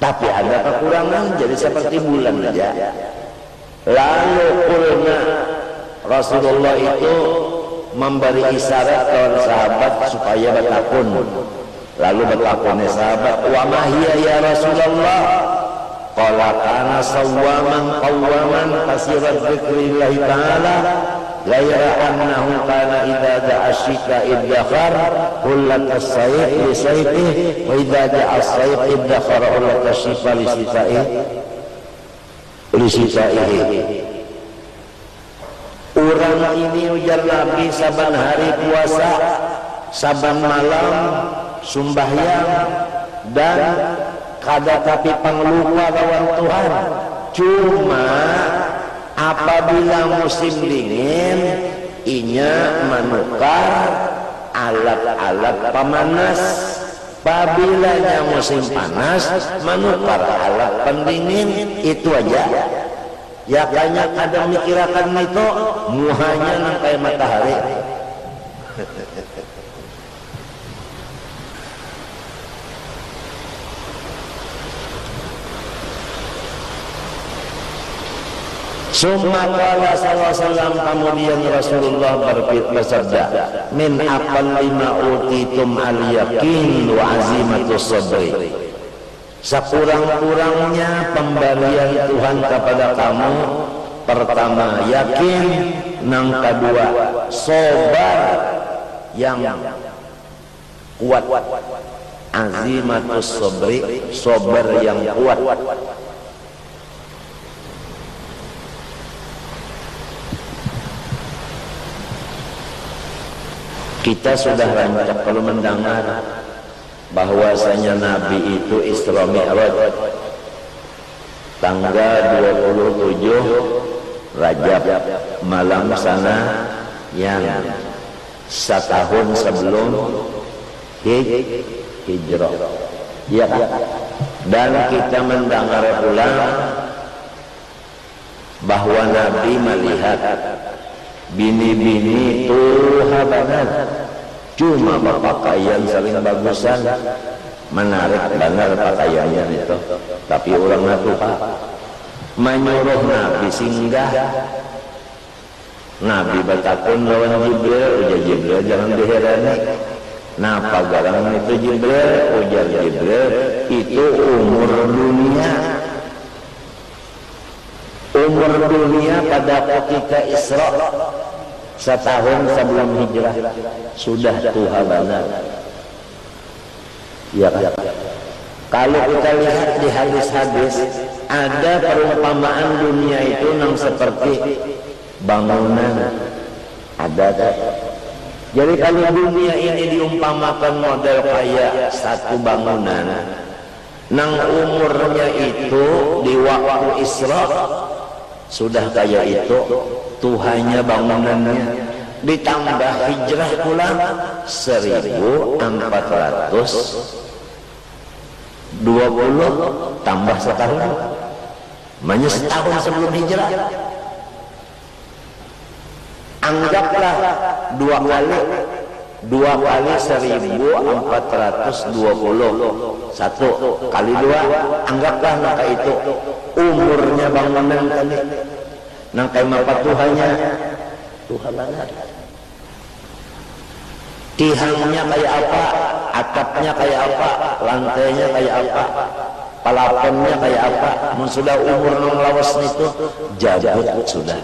Tapi ada kekurangan jadi seperti bulan aja. Lalu kulna Rasulullah itu memberi isyarat kepada sahabat supaya bertakun. Lalu bertakunnya sahabat, wa mahiya ya Rasulullah? Qala kana sawwaman qawwaman kasirat dzikrillah ta'ala ghayra annahu kana idza da'a syita iddakhar kullat as-sayf li sayfihi wa idza da'a as-sayf iddakhar kullat as-syifa li sitaihi. Orang ini ujar Nabi saban hari puasa, saban malam sumbahyang dan kada tapi panglupa lawan Tuhan. Cuma apabila musim dingin inya menukar alat-alat pemanas, apabila musim panas menukar alat pendingin. Itu aja. Ya banyak ada mikirakan itu muhanya nang kayak matahari. Summa qala sallallahu alaihi wasallam, kemudian Rasulullah bersabda, min aqal lima utitum al yakin wa azimatus sabri. Sekurang-kurangnya pemberian Tuhan kepada kamu, pertama yakin, nang kedua sabar yang kuat, azimatus sabri, sabar yang kuat. Kita sudah rancak kalau mendengar bahwasanya Nabi itu Isra Mi'raj tanggal 27 Rajab malam sana yang setahun sebelum hijrah. Ya, dan kita mendengar pula bahwa Nabi melihat bini-bini tuhabanan, cuma berpakaian saling bagusan, menarik benar pakaiannya itu. Tapi orang itu Pak menyuruh Nabi singgah Nabi batakun lawan Jibril, ujar Jibril jangan diherani. Nah pagaran itu Jibril, ujar Jibril, itu umur dunia. Umur dunia pada ketika Isra setahun sebelum hijrah sudah Tuhan benar. Ya kan? Kalau kita lihat di hadis-hadis ada perumpamaan dunia itu yang seperti bangunan, ada. Jadi kalau dunia ini diumpamakan model kayak satu bangunan, nang umurnya itu di waktu Isra sudah kayak itu, Tuhannya bangunannya, ditambah hijrah pula 1420 tambah setahun, makanya setahun sebelum hijrah. Anggaplah dua kali 1420, 1 kali 2, anggaplah maka itu umurnya bangunan kali. Nangkai mapa Tuhannya, Tuhan banget. Tihangnya kayak apa, atapnya kayak apa, lantainya kayak apa, palaponnya kayak apa. Sudah umur nang lawas itu jabut sudah.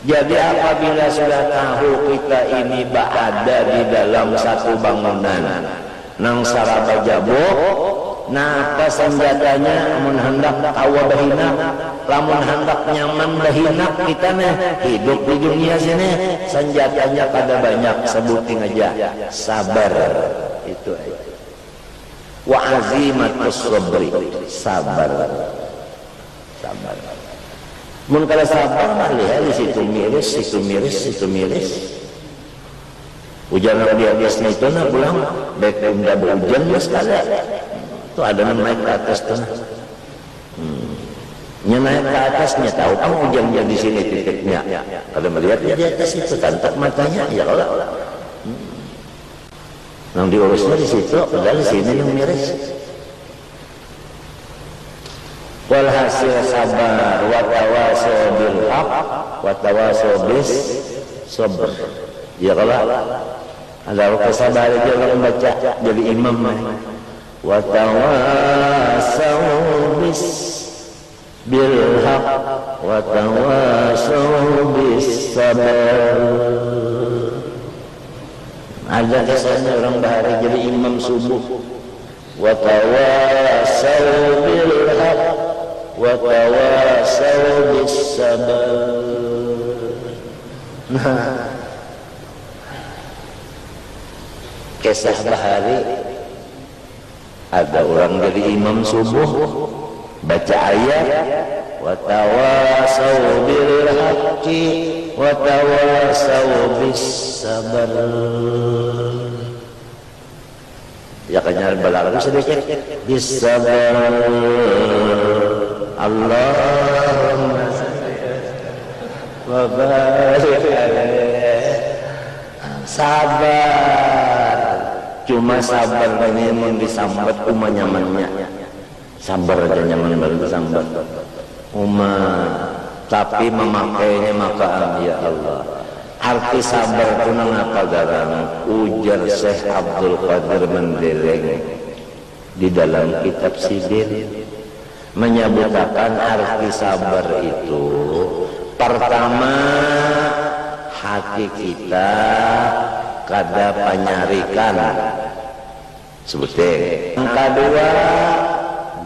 Jadi apabila sudah tahu kita ini berada di dalam satu bangunan nang saraba jabuk, nah apa senjatanya mun hendak kawa bahina, lamun hendak nyaman bahina kita nih hidup di dunia sini, senjatanya pada banyak, sebutin aja sabar, itu aja. Wa azimatus sabri, sabar. Mun kalau sabar mah lihat di situ miris. Hujan di atasnya itu nak pulang, baik tidak berhujan mas kada. Itu ada yang naik ke atas tuh. Naik ke atasnya tahu kamu hujan di sini titiknya. Kalau melihat di atas itu tantap matanya, ya Allah. Yang diurusnya di situ, padahal di sini yang miris. Walhasil sabar, watawasau bil haq, watawasau bis sabr. Ya kalau ada kesabaran aja orang baca jadi imam. Watawasau bis bil haq, watawasau bis sabr. Ada kesannya orang bahari jadi imam subuh. Watawasau bil haq, watawasau bis sabr. Nah, kisah bahari ada orang jadi imam subuh baca ayat watawasau bil haqqi watawasau bis sabr. Ya kanya balagu sedikit bis sabr. Allahumma wa barik alaihi. Sabar, cuma sabar ini mun disambat uma nyamannya. Sabar aja nyaman baru disambat. Uma tapi memakainya maka ya Allah. Arti sabar itu nang apa garang ujar Syekh Abdul Qadir Mendeleng di dalam kitab Sidir menyebutkan arti sabar itu pertama hati kita kada panyarikan sebutnya. Yang kedua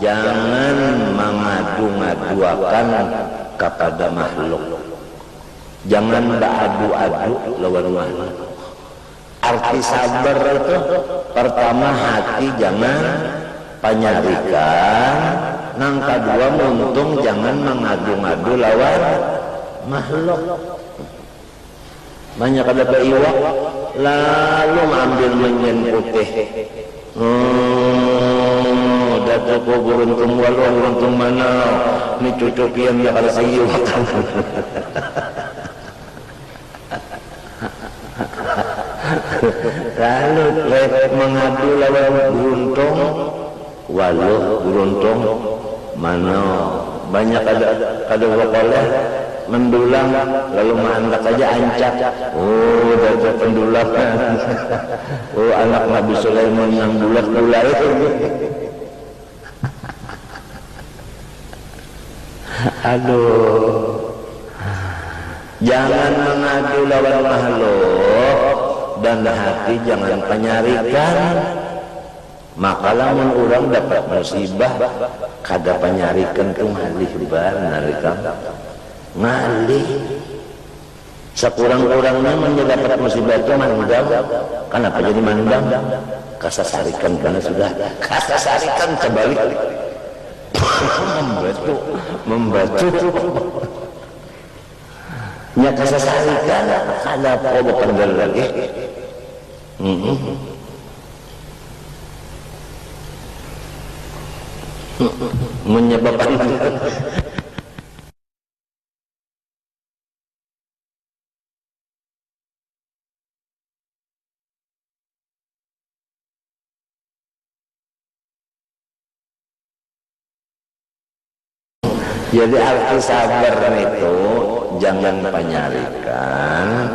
jangan mengadu-ngaduakan kepada makhluk, jangan beradu-adu lawan makhluk. Arti sabar itu pertama hati jangan panyarikan, yang kedua muntung jangan mengadu-ngadu lawan makhluk. Banyak ada iwak lalu ambil menyen putih. Datuk beruntung walau beruntung mana ini cucukian ya kalau saya iwak. Lalu mengadu lawan beruntung walau beruntung mana banyak ada wakolah mendulang lalu mengangkat saja ancak. Oh, dari pendulangan. Oh, anak Nabi Sulaiman yang bulat-bulat itu. Aduh. Jangan mengadu lawan makhluk dan hati jangan penyarikan. Maka lamun orang dapat musibah kada penyarikan tu ngalih bar narikan ngalih sekurang-kurangnya mendapat musibah itu mandam. Kenapa jadi mandam? Kasasarikan karena sudah kasasarikan kembali membantu nya kasasarikan kada apa pandal lagi. Menyebabkan jadi arti sabar itu jangan penyarikan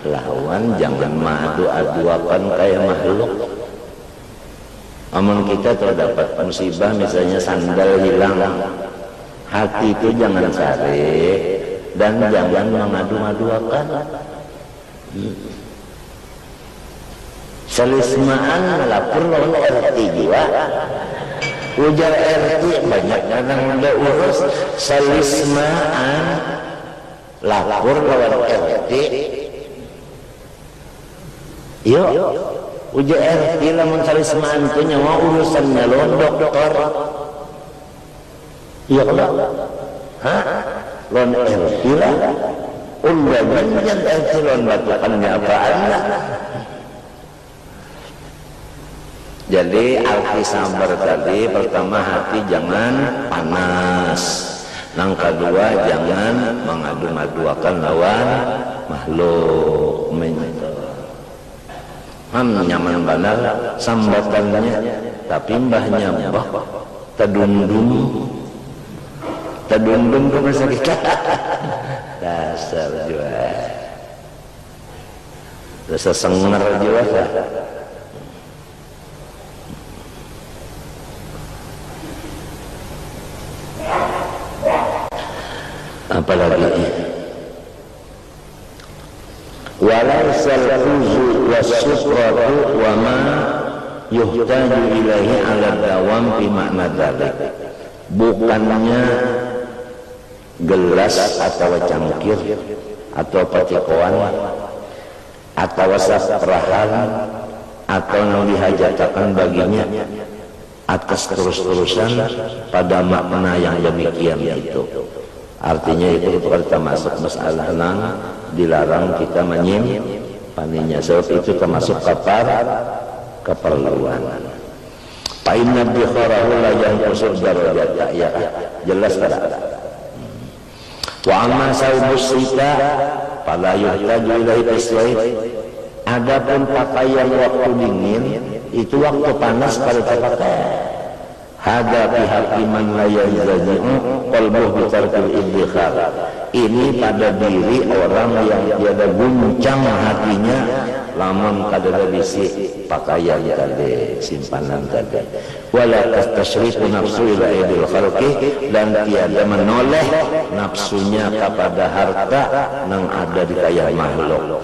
lawan, jangan mengadu-aduakan kayak makhluk. Amun kita terdapat musibah misalnya sandal hilang, hati itu jangan sare dan jangan mengadu-aduakan. Selismaan lapor lawan RT jiwa. Ujar RT banyak yang udah urus selismaan lapor lawan RT. Yuk. Ujar RT lamun selismaan itu nyawa urusannya lawan dokter. Iya kalau lawan RT lah. Udah banyak RT lawan batukannya apaan lah. Jadi arti sabar tadi pertama hati jangan panas, yang kedua jangan mengadu-aduakan lawan makhluk. Nyaman benar sambatannya, tapi mbahnya mbah tedundum ke masa kita dasar juga dasar senger juga. Apalagi walaisal fuzu wasyukratu wa ma yuhtaju ilaihi ala dawam fi makna dzalik, bukannya gelas atau cangkir atau patikoan atau saprahan atau yang dihajatakan baginya atas terus-terusan pada makna yang demikian itu. Artinya itu termasuk masalah nang dilarang kita menyimpannya, sebab itu termasuk keperluan. Painna bi kharahu la yanqusul darajat, ya jelas tak? Wa amma saubus sita fala yuhtaju ilaihi tasawif. Adapun pakaian waktu dingin itu waktu panas kalau terpakai. Hada pihak iman la yazaji'u qalbuhu bi tarkil iddikhar. Ini pada diri orang yang tiada guncang hatinya lamun kada bisi pakaian tadi, simpanan tadi. Wala tastashrifu nafsu ila aidil khalqi, dan tiada menoleh nafsunya kepada harta yang ada di kaya makhluk.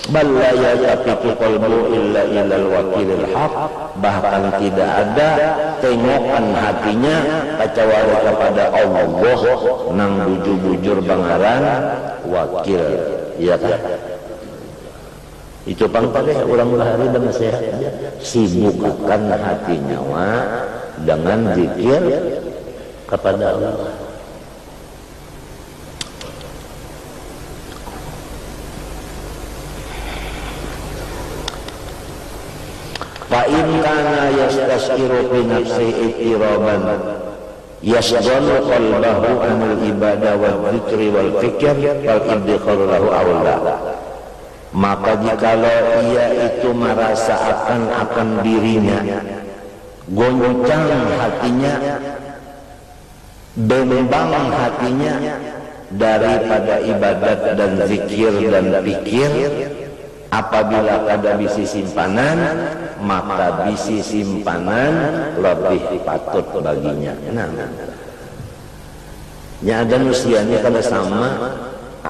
Bal la yaqitu qalbu illa ilal wakilil haq, bahkan tidak ada tengokan hatinya kecuali kepada Allah nang bujur-bujur bangaran wakil, ya kan? Itu pangpake orang lahari dengan sehat, sibukkan hatinya dengan zikir kepada Allah. Fa'in kana yastashiru fi nafsi ittiraban yasghalu qalbahu anil ibadah wal dzikri wal fikr wal iddikhar lahu awla. Maka jikalau ia itu merasa akan dirinya goncang hatinya, bimbang hatinya daripada ibadat dan zikir dan pikir. Apabila kada bisi simpanan, maka bisi simpanan lebih patut baginya. Nah, nya ada nusianya kada sama.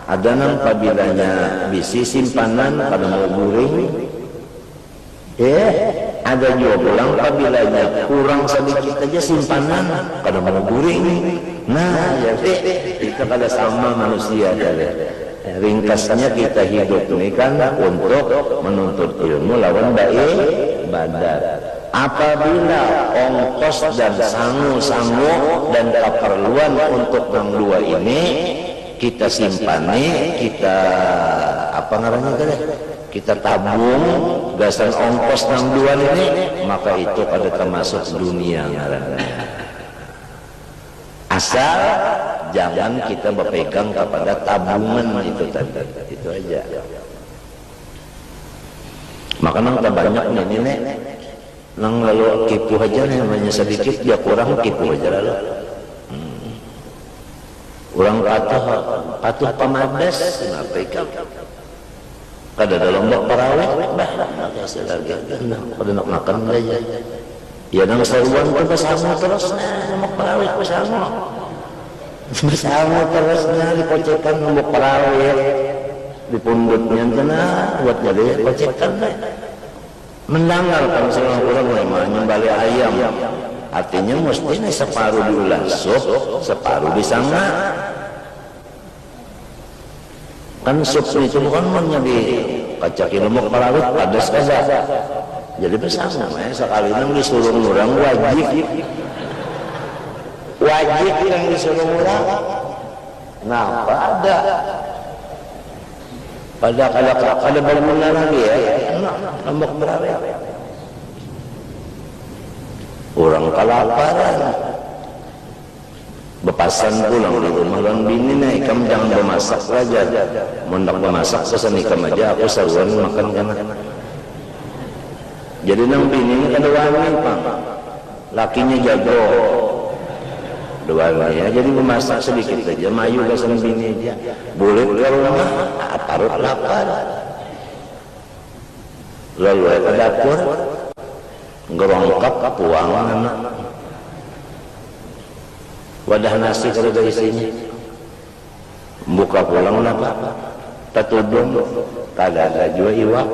Ada nang pabilanya bisi simpanan kada mau guring. Ada juga pulang pabilanya kurang sedikit aja simpanan kada mau guring. Nah, jadi itu kada sama manusia kada. Ringkasnya kita hidup ini kan untuk menuntut ilmu lawan ibadat. Apabila ongkos dan sangu-sangu dan keperluan untuk yang dua ini kita simpani, kita apa ngarannya tadi? Kita tabung gasan ongkos yang dua ini, maka itu pada termasuk dunia ngarannya. Asal jangan kita berpegang kepada tabungan itu tadi, itu aja. Maka nang banyak nih nek, nang lalu kipu aja nih, namanya sedikit dia kurang kipu aja lalu. Orang patuh pamadas, kenapa ikan? Kada dalam bak parawet, bah, kasih lagi, kada nak makan aja. Ya nang seruan tu bersama terus, nak parawet bersama. Bersama terusnya dipocekan nombok parawet di pundutnya kena buat jadi pocekan mendangar kalau seorang orang memang balik ayam, artinya mesti separuh diulah sup, separuh disanga. Kan sup itu bukan menjadi kacakin nombok parawet padas saja, jadi bersama. Sekali nang disuruh orang wajib yang disuruh murah. Nah, ada pada bangunan lagi ya, nombok berapa? Orang kelaparan, bepasan pulang di rumah dan bini nih, kamu jangan bermasak saja. Mendak bermasak pesan ikam aja, aku saruan makan karena. Jadi nang bini ini kada wangi pang, lakinya jago. Doanya ya, jadi memasak sedikit saja, mayu gasan bini aja. Boleh ke rumah, parut lapar. Lalu ke dapur, ngerongkap puang anak. Wadah nasi kalau ada isinya. Buka pulang apa? Tatudung, kada ada juga iwak.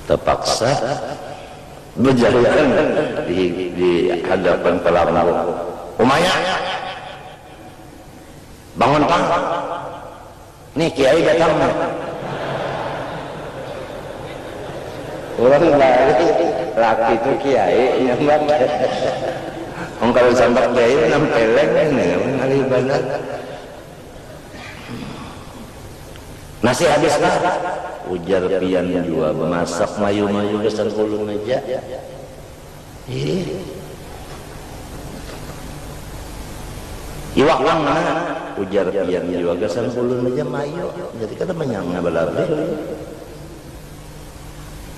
Terpaksa berjalan di hadapan pelaku. Umaya, bangun pang. Nih kiai datang. Orang laki itu kiai nyambat. Kalau sambat kiai nampeleng nih, hari ibadah. Nasi habis lah. Ujar pian dua memasak mayu-mayu besar kulun aja. Iwak lang mana? Ujar pian dua besar kulun aja mayu. Jadi kata menyangga balabe.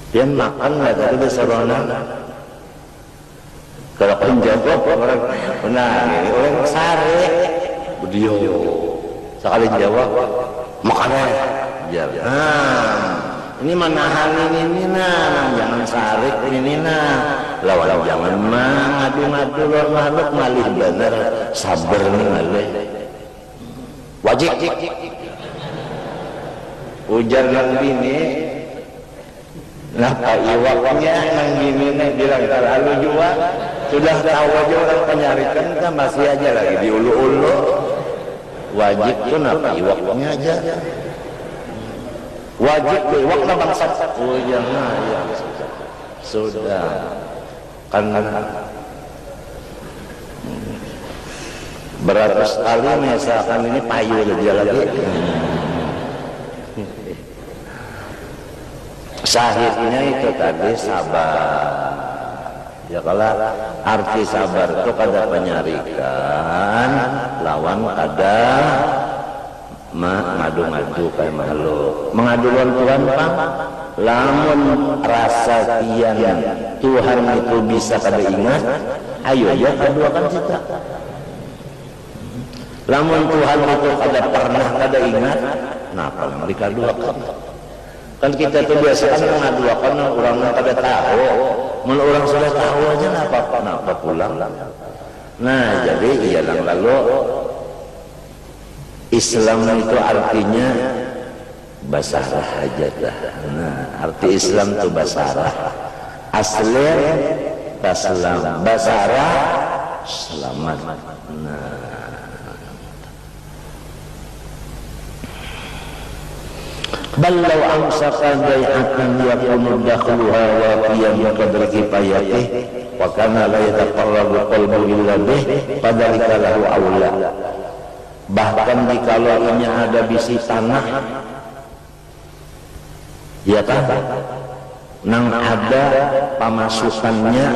Pian makan nggak tadi besaronan. Kalau penjawab orang benar, orang sare. Budio. Sekali jawab makannya. Ini menahan ini nah, jangan sarik ini nah, lawan jangan ngadu-ngadu luar makhluk malih bener sabar nih malih wajib ujar yang bini napa iwaknya yang bini nih bilang terlalu jua sudah tahu aja orang penyarikan kan masih aja lagi diulu-ulu wajib tuh napa iwaknya aja wajib waktu bangsa. Oh jangan ya sudah karena beratus kali misalkan ini payu dia lagi. Sahihnya itu tadi sabar. Ya kalau arti sabar itu kada penyarikan lawan kada ngadu-ngadu kayak makhluk mengadu lawan Tuhan pang lamun rasa tiang Tuhan itu bisa kada ingat ayo ya kaduakan kita Lamun Tuhan itu kada pernah kada ingat, napa mereka duakan? Kan kita tuh biasa kan ngaduakan orang yang kada tahu, mun orang sudah tahu aja napa pulang. Nah jadi iyalah lalu Islam itu artinya basarah aja dah. Nah arti Islam itu basarah, asli taslam, basarah selamat. Nah bal law amsaka bai'atan yakunu dakhluha wafiyan bi qadri kifayatih wa kana la yataqarrabu qalbu illa bih fadzalika lahu aula. Bahkan jikalau ini ada bisi tanah ya kan nang ada pemasukannya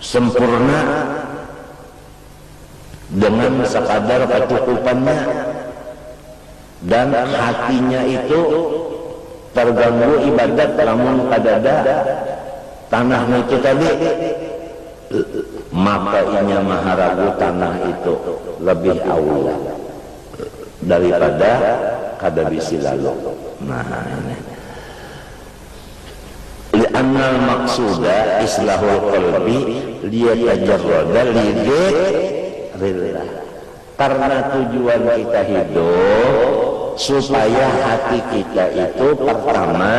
sempurna dengan sekadar kecukupannya dan hatinya itu terganggu ibadat lamun kadada tanahnya itu tadi, maka inya maharagu tanah itu lebih aula daripada kada bisi lalu. Nah ini li'annal maqsuda islahul qalbi liyatajarrada lidzikrillah, karena tujuan kita hidup supaya hati kita itu pertama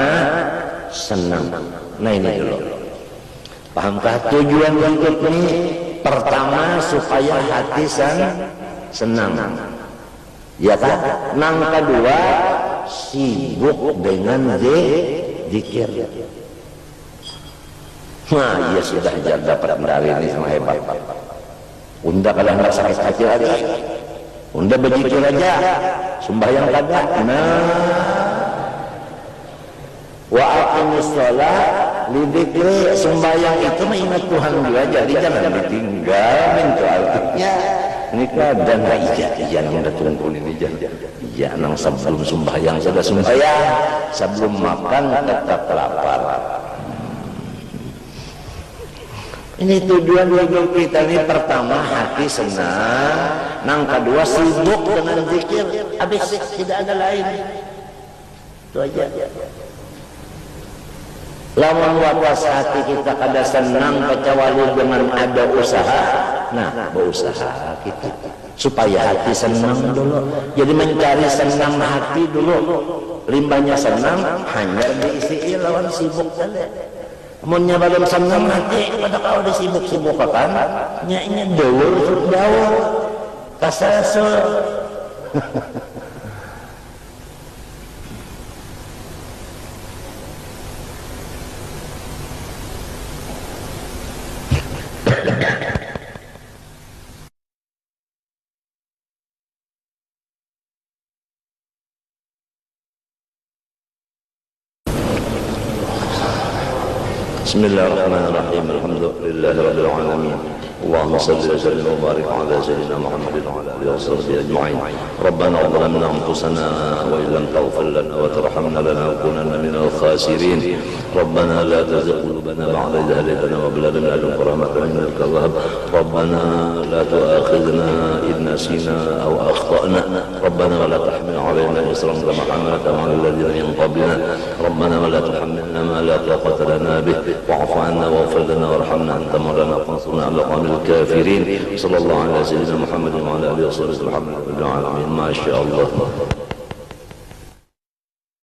senang. Nah ini dulu, pahamkah tujuan hidup ini? Pertama supaya hati senang, ya kan? Nang kedua sibuk dengan zikir. Nah ya sudah dapat dari ini sama hebat. Unda kalau nggak sakit hati lagi, unda berzikir aja, sembahyang kagak. Nah, wa aqimus shalah lidzikri, sembahyang itu mengingat Tuhan juga, jadi jangan ditinggal. Itu artinya nikah dan iya nang tunggu ini iya nang sebelum sembahyang sudah sembahyang, sebelum makan tetap lapar. Ini tujuan hidup kita ini, pertama hati senang, nang kedua sibuk dengan zikir, habis tidak ada lain. Itu aja. Lawan watas hati kita kada senang kecuali dengan ada usaha. Nah, berusaha kita supaya hati senang dulu. Jadi mencari senang hati dulu. Limbahnya senang hanya diisi lawan sibuk saja. Munnya belum senang hati pada kau disibuk-sibuk kan? Nya dawur kasasul. Bismillahirrahmanirrahim. Alhamdulillahirabbil alamin. Allahumma shalli wa sallim wa barik ala sayyidina Muhammadin wa ala alihi washabbihi ajma'in. Rabbana zalamna anfusana wa illam taghfir lana wa tarhamna lanakunanna minal khasirin. Rabbana la tuzigh qulubana ba'da idh hadaytana wa hab lana min ladunka rahmatan innaka wahhab. Rabbana la tu'akhidhna in nasina aw akhtana. Rabbana wa la tahmil 'alaina isran kama hamaltahu 'ala alladhina min qablina. Rabbana wa la tuhammilna ma la taqata lana bih. واعف عنا واغفر لنا وارحمنا انت مولانا فانصرنا على القوم الكافرين. صلى الله على سيدنا محمد وعلى اله وصحبه وسلم. الحمد لله رب العالمين. ما شاء الله.